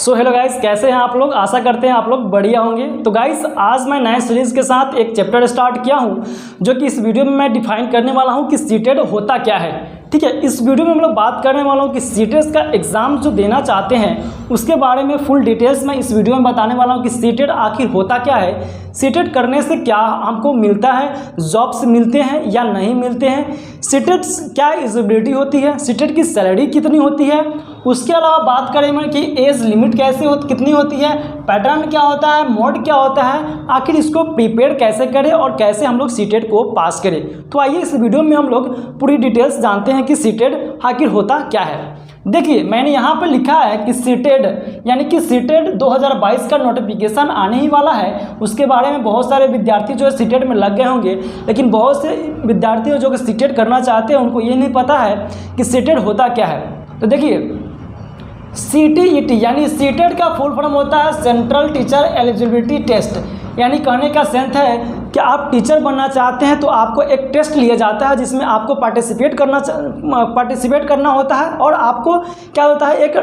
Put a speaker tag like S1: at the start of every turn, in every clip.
S1: So hello guys, कैसे हैं आप लोग। आशा करते हैं आप लोग बढ़िया होंगे। तो गाइस, आज मैं नए सीरीज़ के साथ एक चैप्टर स्टार्ट किया हूं, जो कि इस वीडियो में मैं डिफाइन करने वाला हूं कि सीटेट होता क्या है। ठीक है, इस वीडियो में हम लोग बात करने वाला हूं कि सीटेट का एग्ज़ाम जो देना चाहते हैं उसके बारे में फुल डिटेल्स मैं इस वीडियो में बताने वाला हूं कि सीटेट आखिर होता क्या है, सीटेट करने से क्या हमको मिलता है, जॉब्स मिलते हैं या नहीं मिलते हैं, सीटेट क्या एलिजिबिलिटी होती है, सीटेट की सैलरी कितनी होती है, उसके अलावा बात करेंगे कि एज लिमिट कितनी होती है, पैटर्न क्या होता है, मोड क्या होता है, आखिर इसको प्रिपेयर कैसे करें और कैसे हम लोग सीटेट को पास करें। तो आइए इस वीडियो में हम लोग पूरी डिटेल्स जानते हैं कि सीटेट आखिर होता क्या है। देखिए, मैंने यहाँ पर लिखा है कि सीटेट यानी कि सीटेट 2022 का नोटिफिकेशन आने ही वाला है। उसके बारे में बहुत सारे विद्यार्थी जो है सीटेट में लग गए होंगे, लेकिन बहुत से विद्यार्थी जो कि सीटेट करना चाहते हैं उनको ये नहीं पता है कि सीटेट होता क्या है। तो देखिए, CTET यानी सीटेट का फुल फॉर्म होता है सेंट्रल टीचर एलिजिबिलिटी टेस्ट। यानी कहने का सेंस है कि आप टीचर बनना चाहते हैं तो आपको एक टेस्ट लिया जाता है जिसमें आपको पार्टिसिपेट करना होता है और आपको क्या होता है, एक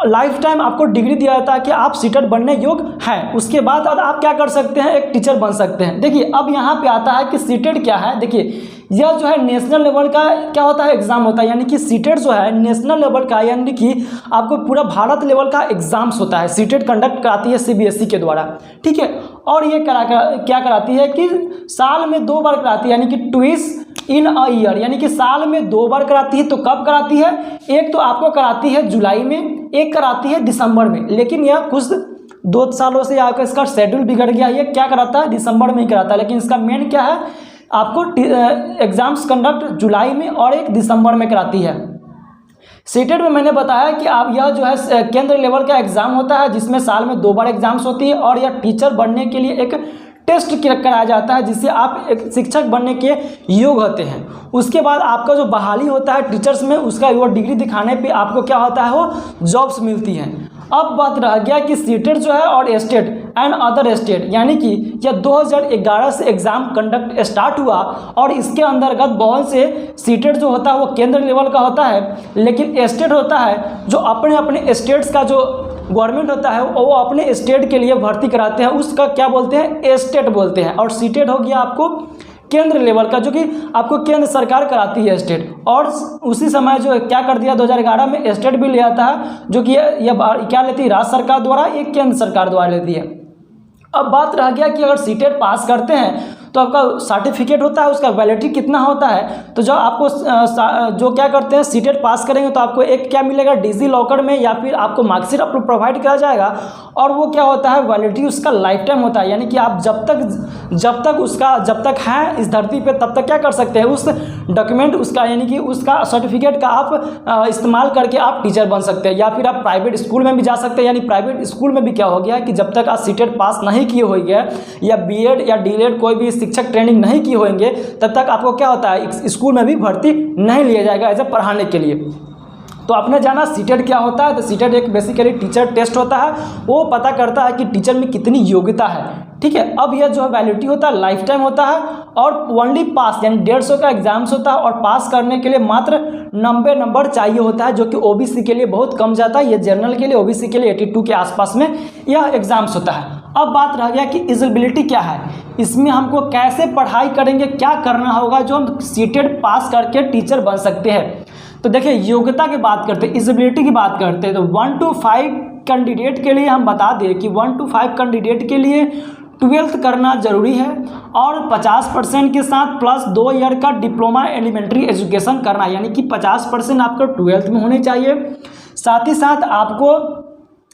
S1: लाइफ टाइम आपको डिग्री दिया जाता है कि आप सीटेट बनने योग्य हैं। उसके बाद आप क्या कर सकते हैं, एक टीचर बन सकते हैं। देखिए, अब यहाँ पे आता है कि सीटेट क्या है। देखिए, यह जो है नेशनल लेवल का क्या होता है, एग्जाम होता है। यानी कि सीटेट जो है नेशनल लेवल का, यानी कि आपको पूरा भारत लेवल का एग्जाम्स होता है। सीटेट कंडक्ट कराती है CBSE के द्वारा, ठीक है। और ये क्या कराती है कि साल में 2 बार कराती है, यानी कि ट्विस इन अ ईयर, यानी कि साल में 2 बार कराती है। तो कब कराती है, एक तो आपको कराती है जुलाई में, एक कराती है दिसंबर में। लेकिन यह कुछ 2 सालों से आपका इसका शेड्यूल बिगड़ गया। ये क्या कराता है, दिसंबर में ही कराता है, लेकिन इसका मेन क्या है, आपको एग्जाम्स कंडक्ट जुलाई में और एक दिसंबर में कराती है। सीटेट में मैंने बताया कि आप यह जो है केंद्र लेवल का एग्जाम होता है जिसमें साल में 2 बार एग्जाम्स होती है और यह टीचर बनने के लिए एक टेस्ट कराया जाता है जिससे आप एक शिक्षक बनने के योग्य होते हैं। उसके बाद आपका जो बहाली होता है टीचर्स में, उसका वो डिग्री दिखाने पे आपको क्या होता है, वो जॉब्स मिलती हैं। अब बात रह गया कि सीटेट जो है और स्टेट एंड अदर स्टेट, यानी कि यह 2011 से एग्ज़ाम कंडक्ट स्टार्ट हुआ और इसके अंतर्गत बहुत से सीटेट जो होता है वो केंद्र लेवल का होता है, लेकिन स्टेट होता है जो अपने अपने स्टेट्स का जो गवर्नमेंट होता है वो अपने स्टेट के लिए भर्ती कराते हैं, उसका क्या बोलते हैं, स्टेट बोलते हैं। और सीटेट हो गया आपको केंद्र लेवल का, जो कि आपको केंद्र सरकार कराती है स्टेट। और उसी समय जो क्या कर दिया 2011 में स्टेट भी ले आता है, जो कि यह क्या लेती है, राज्य सरकार द्वारा, एक केंद्र सरकार द्वारा लेती है। अब बात रह गया कि अगर सीटेट पास करते हैं तो आपका सर्टिफिकेट होता है, उसका वैलिडिटी कितना होता है। तो जो आपको जो क्या करते हैं, सीटेट पास करेंगे तो आपको एक क्या मिलेगा, डिजी लॉकर में, या फिर आपको मार्कशीट आपको प्रोवाइड किया जाएगा। और वो क्या होता है, वैलिडिटी उसका लाइफ टाइम होता है। यानी कि आप जब तक है इस धरती पे तब तक क्या कर सकते हैं, उस डॉक्यूमेंट उसका, यानी कि उसका सर्टिफिकेट का आप इस्तेमाल करके आप टीचर बन सकते हैं। या फिर आप प्राइवेट स्कूल में भी जा सकते हैं। यानी प्राइवेट स्कूल में भी क्या हो गया कि जब तक आप सीटेट पास नहीं किए होंगे या BEd या DELED कोई भी शिक्षक ट्रेनिंग नहीं किए होंगे, तब तक आपको क्या होता है, स्कूल में भी भर्ती नहीं लिया जाएगा एज ए पढ़ाने के लिए। तो आपने जाना सीटेट क्या होता है। तो सीटेट एक बेसिकली टीचर टेस्ट होता है, वो पता करता है कि टीचर में कितनी योग्यता है, ठीक है। अब यह जो है वैलिडिटी होता है, लाइफ टाइम होता है और ओनली पास, यानी 150 का एग्जाम्स होता है और पास करने के लिए मात्र 90 नंबर चाहिए होता है, जो कि OBC के लिए बहुत कम जाता है। यह जनरल के लिए, OBC के लिए 82 के आसपास में यह एग्जाम्स होता है। अब बात रह गया कि एलिजिबिलिटी क्या है, इसमें हमको कैसे पढ़ाई करेंगे, क्या करना होगा जो हम सीटेट पास करके टीचर बन सकते हैं। तो देखिए, योग्यता की बात करते हैं, एलिजिबिलिटी की बात करते हैं। तो 1 to 5 कैंडिडेट के लिए हम बता दें कि 1 to 5 कैंडिडेट के लिए 12th करना जरूरी है और 50% के साथ प्लस 2 ईयर का डिप्लोमा एलिमेंट्री एजुकेशन करना, यानी कि 50% आपको 12th में होनी चाहिए। साथ ही साथ आपको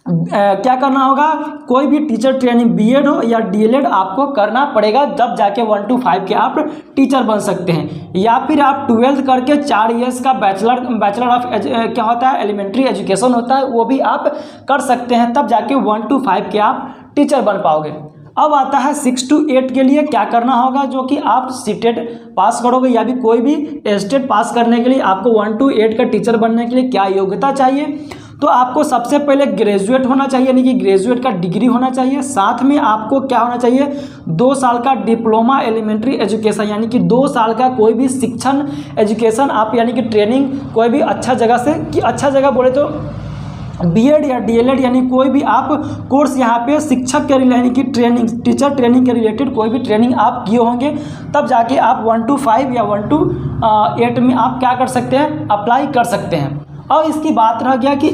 S1: क्या करना होगा, कोई भी टीचर ट्रेनिंग BEd हो या DELED आपको करना पड़ेगा, जब जाके 1 to 5 के आप टीचर बन सकते हैं। या फिर आप 12th करके 4 इयर्स का बैचलर ऑफ क्या होता है, एलिमेंट्री एजुकेशन होता है, वो भी आप कर सकते हैं, तब जाके 1 to 5 के आप टीचर बन पाओगे। अब आता है 6 to 8 के लिए क्या करना होगा, जो कि आप सीटेट पास करोगे या भी कोई भी स्टेट पास करने के लिए आपको 1 to 8 का टीचर बनने के लिए क्या योग्यता चाहिए। तो आपको सबसे पहले ग्रेजुएट होना चाहिए, यानी कि ग्रेजुएट का डिग्री होना चाहिए। साथ में आपको क्या होना चाहिए, 2 साल का डिप्लोमा एलिमेंट्री एजुकेशन, यानी कि 2 साल का कोई भी शिक्षण एजुकेशन आप, यानी कि ट्रेनिंग कोई भी अच्छा जगह से, कि अच्छा जगह बोले तो बीएड या डीएलएड यानी कोई भी आप कोर्स यहाँ पे शिक्षक के यानी कि ट्रेनिंग, टीचर ट्रेनिंग के रिलेटेड कोई भी ट्रेनिंग आप किए होंगे, तब जाके आप 1 to 5 या 1 to 8 में आप क्या कर सकते हैं, अप्लाई कर सकते हैं। और इसकी बात रह गया कि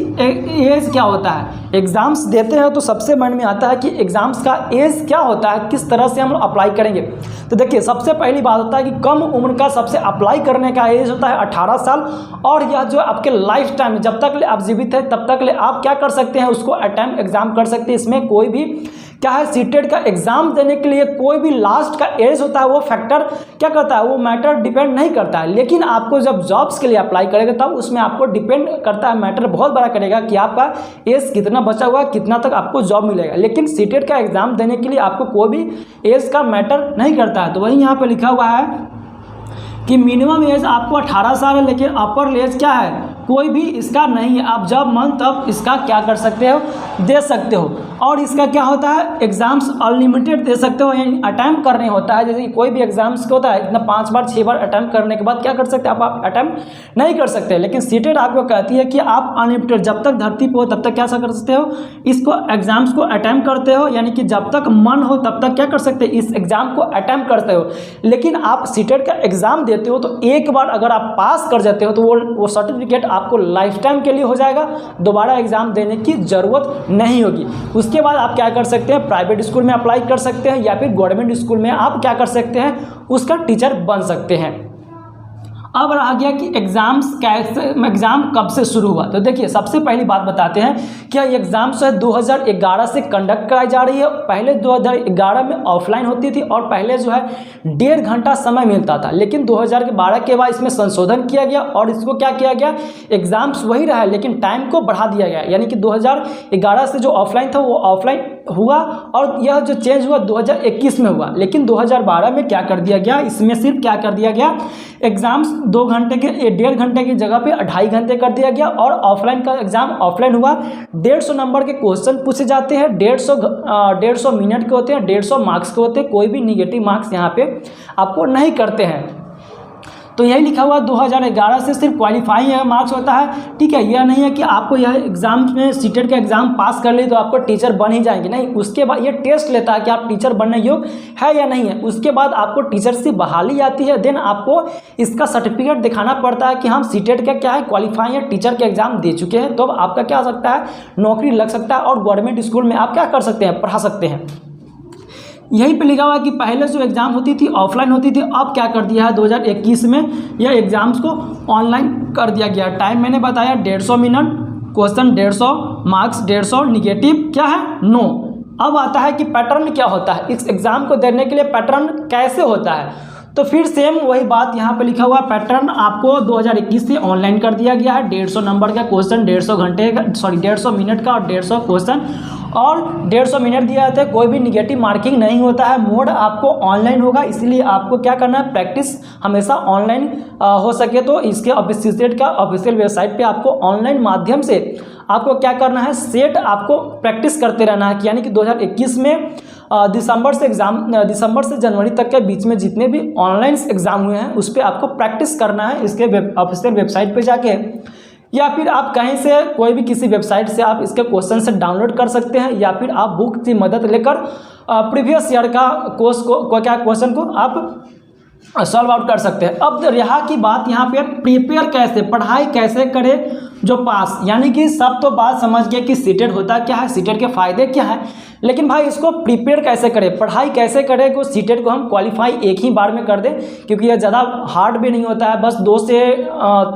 S1: एज क्या होता है। एग्ज़ाम्स देते हैं तो सबसे मन में आता है कि एग्ज़ाम्स का एज क्या होता है, किस तरह से हम अप्लाई करेंगे। तो देखिए, सबसे पहली बात होता है कि कम उम्र का सबसे अप्लाई करने का एज होता है 18 साल। और यह जो आपके लाइफ टाइम जब तक ले आप जीवित है तब तक ले आप क्या कर सकते हैं, उसको अटेम्प्ट एग्ज़ाम कर सकते हैं। इसमें कोई भी क्या है, सीटेट का एग्ज़ाम देने के लिए कोई भी लास्ट का एज होता है वो फैक्टर क्या करता है, वो मैटर डिपेंड नहीं करता है। लेकिन आपको जब जॉब्स के लिए अप्लाई करेगा तब उसमें आपको डिपेंड करता है, मैटर बहुत बड़ा करेगा कि आपका एज कितना बचा हुआ है, कितना तक आपको जॉब मिलेगा। लेकिन सीटेट का एग्ज़ाम देने के लिए आपको कोई भी एज का मैटर नहीं करता है। तो वही यहाँ पर लिखा हुआ है कि मिनिमम एज आपको 18 साल है, लेकिन अपर एज क्या है, कोई भी इसका नहीं है। आप जब मन तब इसका क्या कर सकते हो, दे सकते हो। और इसका क्या होता है, एग्ज़ाम्स अनलिमिटेड दे सकते हो, यानी अटैम्प्ट करने होता है। जैसे कि कोई भी एग्ज़ाम्स होता है इतना 5 बार 6 बार अटैम्प्ट करने के बाद क्या कर सकते हैं, आप अटैम्प्ट नहीं कर सकते। लेकिन सीटेट आपको कहती है कि आप अनलिमिटेड जब तक धरती पर हो तब तक क्या कर सकते हो, इसको एग्ज़ाम्स को अटैम्प्ट करते हो, यानी कि जब तक मन हो तब तक क्या कर सकते हैं, इस एग्ज़ाम को अटैम्प्ट करते हो। लेकिन आप सीटेट का एग्ज़ाम देते हो तो एक बार अगर आप पास कर जाते हो तो वो सर्टिफिकेट आपको लाइफ टाइम के लिए हो जाएगा, दोबारा एग्ज़ाम देने की ज़रूरत नहीं होगी। उसके बाद आप क्या कर सकते हैं, प्राइवेट स्कूल में अप्लाई कर सकते हैं या फिर गवर्नमेंट स्कूल में आप क्या कर सकते हैं, उसका टीचर बन सकते हैं। अब रह गया कि एग्ज़ाम कब से शुरू हुआ। तो देखिए, सबसे पहली बात बताते हैं कि एग्ज़ाम जो है 2011 से कंडक्ट कराई जा रही है। पहले 2011 में ऑफलाइन होती थी और पहले जो है 1.5 घंटा समय मिलता था। लेकिन 2012 के बाद इसमें संशोधन किया गया और इसको क्या किया गया, एग्ज़ाम्स वही रहा लेकिन टाइम को बढ़ा दिया गया। यानी कि 2011 से जो ऑफलाइन था वो ऑफलाइन हुआ और यह जो चेंज हुआ 2021 में हुआ। लेकिन 2012 में क्या कर दिया गया, इसमें सिर्फ क्या कर दिया गया, एग्ज़ाम्स 2 घंटे के 1.5 घंटे की जगह पे 2.5 घंटे कर दिया गया। और ऑफलाइन का एग्ज़ाम ऑफलाइन हुआ। 150 नंबर के क्वेश्चन पूछे जाते हैं, 150 मिनट के होते हैं, 150 मार्क्स के होते हैं। कोई भी निगेटिव मार्क्स यहाँ पे आपको नहीं करते हैं। तो यही लिखा हुआ 2011 से सिर्फ क्वालिफाइंग मार्क्स होता है। ठीक है, यह नहीं है कि आपको यह एग्ज़ाम में सीटेट का एग्ज़ाम पास कर ली तो आपको टीचर बन ही जाएंगे, नहीं। उसके बाद ये टेस्ट लेता है कि आप टीचर बनने योग्य है या नहीं है। उसके बाद आपको टीचर से बहाली आती है, देन आपको इसका सर्टिफिकेट दिखाना पड़ता है कि हम सीटेट का क्या है, क्वालिफाइंग है, टीचर के एग्ज़ाम दे चुके हैं। तो आपका क्या हो सकता है, नौकरी लग सकता है और गवर्नमेंट स्कूल में आप क्या कर सकते हैं, पढ़ा सकते हैं। यहीं पे लिखा हुआ है कि पहले जो एग्ज़ाम होती थी ऑफलाइन होती थी, अब क्या कर दिया है 2021 में यह एग्ज़ाम्स को ऑनलाइन कर दिया गया। टाइम मैंने बताया 150 मिनट, क्वेश्चन 150, मार्क्स 150, निगेटिव क्या है, नो। अब आता है कि पैटर्न क्या होता है, इस एग्ज़ाम को देने के लिए पैटर्न कैसे होता है। तो फिर सेम वही बात यहाँ पे लिखा हुआ, पैटर्न आपको 2021 से ऑनलाइन कर दिया गया है। 150 नंबर का क्वेश्चन, 150 मिनट का और 150 क्वेश्चन और 150 मिनट दिया जाता है। कोई भी निगेटिव मार्किंग नहीं होता है। मोड आपको ऑनलाइन होगा, इसलिए आपको क्या करना है, प्रैक्टिस हमेशा ऑनलाइन हो सके तो इसके सीटेट का ऑफिशियल वेबसाइट पे आपको ऑनलाइन माध्यम से आपको क्या करना है, सेट आपको प्रैक्टिस करते रहना है। यानी कि 2021 में दिसंबर से जनवरी तक के बीच में जितने भी ऑनलाइन एग्ज़ाम हुए हैं उस पर आपको प्रैक्टिस करना है इसके ऑफिशियल वेबसाइट पे जाके, या फिर आप कहीं से कोई भी किसी वेबसाइट से आप इसके क्वेश्चन से डाउनलोड कर सकते हैं, या फिर आप बुक की मदद लेकर प्रीवियस ईयर का क्वेश्चन को आप सॉल्व आउट कर सकते हैं। अब यहाँ की बात यहाँ पे प्रिपेयर कैसे, पढ़ाई कैसे करें जो पास, यानी कि सब तो बात समझ गए कि सीटेट होता क्या है, सीटेट के फ़ायदे क्या है, लेकिन भाई इसको प्रिपेयर कैसे करें, पढ़ाई कैसे करें कि सीटेट को हम क्वालिफाई एक ही बार में कर दें, क्योंकि यह ज़्यादा हार्ड भी नहीं होता है। बस 2 से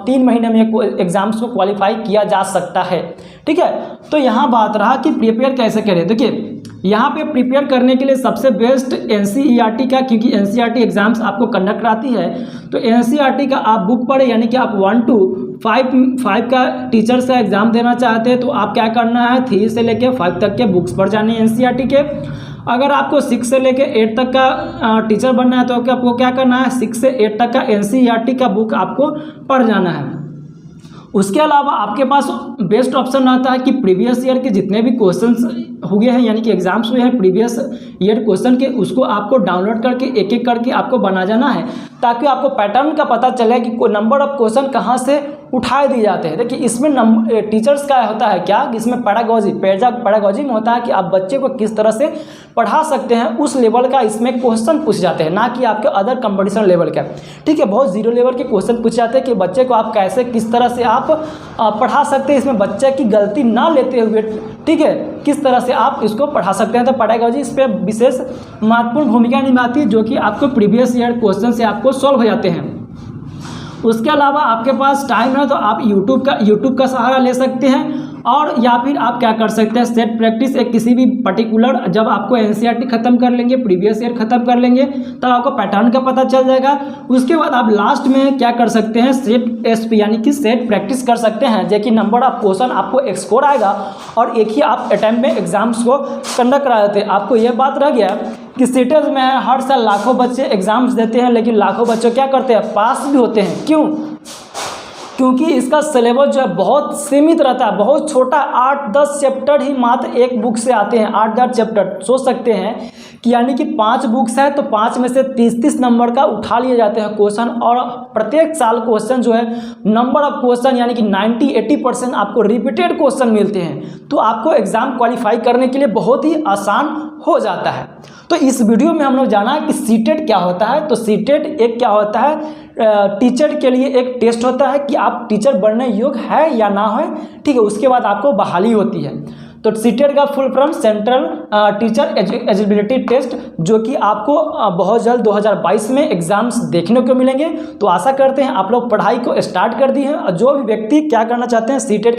S1: 3 महीने में एग्ज़ाम्स को क्वालिफाई किया जा सकता है। ठीक है, तो यहाँ बात रहा कि प्रिपेयर कैसे करें। देखिए, यहाँ पे प्रिपेयर करने के लिए सबसे बेस्ट NCERT का, क्योंकि NCERT एग्ज़ाम्स आपको कंडक्ट कराती है, तो NCERT का आप बुक पढ़े। यानी कि आप 1 to 5 का टीचर से एग्ज़ाम देना चाहते हैं तो आप क्या करना है, 3 से लेकर 5 तक के बुक्स पढ़ जाने हैं NCERT के। अगर आपको 6 से लेकर 8 तक का टीचर बनना है तो आपको क्या करना है, 6 से 8 तक का NCERT का बुक आपको पढ़ जाना है। उसके अलावा आपके पास बेस्ट ऑप्शन आता है कि प्रीवियस ईयर के जितने भी क्वेश्चंस हुए हैं, यानी कि एग्जाम्स हुए हैं प्रीवियस ईयर क्वेश्चन के, उसको आपको डाउनलोड करके एक एक करके आपको बना जाना है, ताकि आपको पैटर्न का पता चले कि नंबर ऑफ क्वेश्चन कहाँ से उठा दिए जाते हैं। देखिए इसमें टीचर्स का होता है क्या, इसमें पैडागॉजी में होता है कि आप बच्चे को किस तरह से पढ़ा सकते हैं, उस लेवल का इसमें क्वेश्चन पूछ जाते हैं, ना कि आपके अदर कंपटीशन लेवल का। ठीक है, बहुत जीरो लेवल के क्वेश्चन पूछ जाते हैं कि बच्चे को आप कैसे किस तरह से आप पढ़ा सकते हैं, इसमें बच्चे की गलती ना लेते हुए, ठीक है, किस तरह से आप इसको पढ़ा सकते हैं। तो पैडागॉजी इस पर विशेष महत्वपूर्ण भूमिका निभाती है, जो कि आपको प्रीवियस ईयर क्वेश्चन से आपको सॉल्व हो जाते हैं। उसके अलावा आपके पास टाइम है तो आप यूट्यूब का सहारा ले सकते हैं, और या फिर आप क्या कर सकते हैं, सेट प्रैक्टिस एक किसी भी पर्टिकुलर, जब आपको एनसीईआरटी खत्म कर लेंगे, प्रीवियस ईयर खत्म कर लेंगे, तब आपको पैटर्न का पता चल जाएगा। उसके बाद आप लास्ट में क्या कर सकते हैं, सेट एसपी यानी कि सेट प्रैक्टिस कर सकते हैं, जो कि नंबर ऑफ क्वेश्चन आपको एक स्कोर आएगा और एक ही आप अटैम्प्ट में एग्जाम्स को कंडक्ट करा देते हैं। आपको यह बात रह गया कि सीटेट में हर साल लाखों बच्चे एग्जाम्स देते हैं, लेकिन लाखों बच्चे क्या करते हैं, पास भी होते हैं। क्यों? क्योंकि इसका सिलेबस जो है बहुत सीमित रहता है, बहुत छोटा, 8-10 चैप्टर ही मात्र एक बुक से आते हैं, 8-10 चैप्टर। सोच सकते हैं कि यानी कि 5 बुक्स है तो 5 में से 30-30 नंबर का उठा लिए जाते हैं क्वेश्चन, और प्रत्येक साल क्वेश्चन जो है नंबर ऑफ क्वेश्चन यानी कि 90-80% आपको रिपीटेड क्वेश्चन मिलते हैं, तो आपको एग्जाम क्वालिफाई करने के लिए बहुत ही आसान हो जाता है। तो इस वीडियो में हम लोग जाना कि सीटेट क्या होता है। तो सीटेट एक क्या होता है, टीचर के लिए एक टेस्ट होता है कि आप टीचर बनने योग्य है या ना है, ठीक है। उसके बाद आपको बहाली होती है। तो सीटेट का full form central teacher eligibility test, जो कि आपको बहुत जल्द 2022 में एग्जाम्स देखने को मिलेंगे। तो आशा करते हैं आप लोग पढ़ाई को स्टार्ट कर दी हैं। जो भी व्यक्ति क्या करना चाहते हैं, सीटेट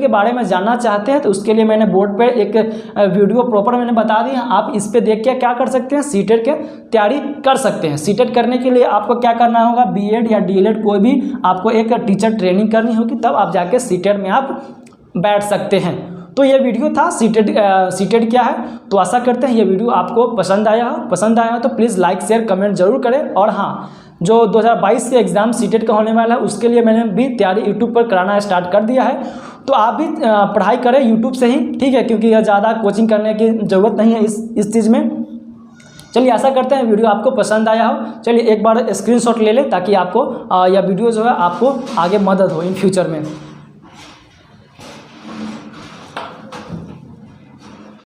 S1: के बारे में जानना चाहते हैं, तो उसके लिए मैंने बोर्ड पर एक वीडियो प्रॉपर मैंने बता दी है। आप इस पर देख के क्या कर सकते हैं, सीटेट की तैयारी कर सकते हैं। सीटेट करने के लिए आपको क्या करना होगा, बीएड या डीएलएड कोई भी आपको एक टीचर ट्रेनिंग करनी होगी, तब आप जाके सीटेट में आप बैठ सकते हैं। तो ये वीडियो था सीटेट क्या है। तो आशा करते हैं ये वीडियो आपको पसंद आया हो तो प्लीज़ लाइक शेयर कमेंट जरूर करें। और हाँ, जो 2022 से एग्ज़ाम सीटेट का होने वाला है, उसके लिए मैंने भी तैयारी यूट्यूब पर कराना स्टार्ट कर दिया है। तो आप भी पढ़ाई करें यूट्यूब से ही, ठीक है, क्योंकि यह ज़्यादा कोचिंग करने की ज़रूरत नहीं है इस चीज़ में। चलिए, आशा करते हैं वीडियो आपको पसंद आया हो। चलिए एक बार स्क्रीनशॉट ले लें, ताकि आपको यह वीडियो जो है आपको आगे मदद हो इन फ्यूचर में।